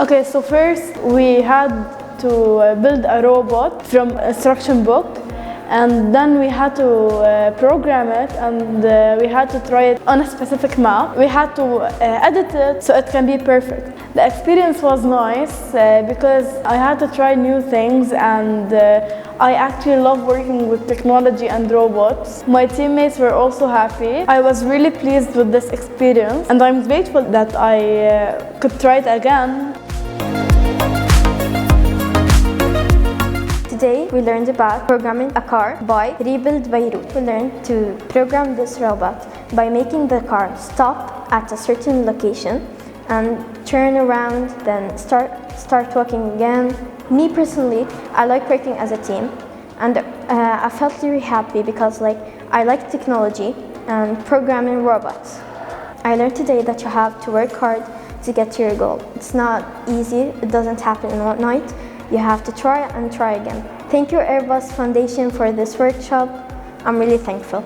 Okay, so first we had to build a robot from instruction book, and then we had to program it, and we had to try it on a specific map. We had to edit it so it can be perfect. The experience was nice because I had to try new things, and I actually love working with technology and robots. My teammates were also happy. I was really pleased with this experience, and I'm grateful that I could try it again. Today we learned about programming a car by Rebuild Beirut. We learned to program this robot by making the car stop at a certain location and turn around, then start walking again. Me personally, I like working as a team, and I felt really happy because I like technology and programming robots. I learned today that you have to work hard to get to your goal. It's not easy, it doesn't happen in one night. You have to try and try again. Thank you Airbus Foundation for this workshop. I'm really thankful.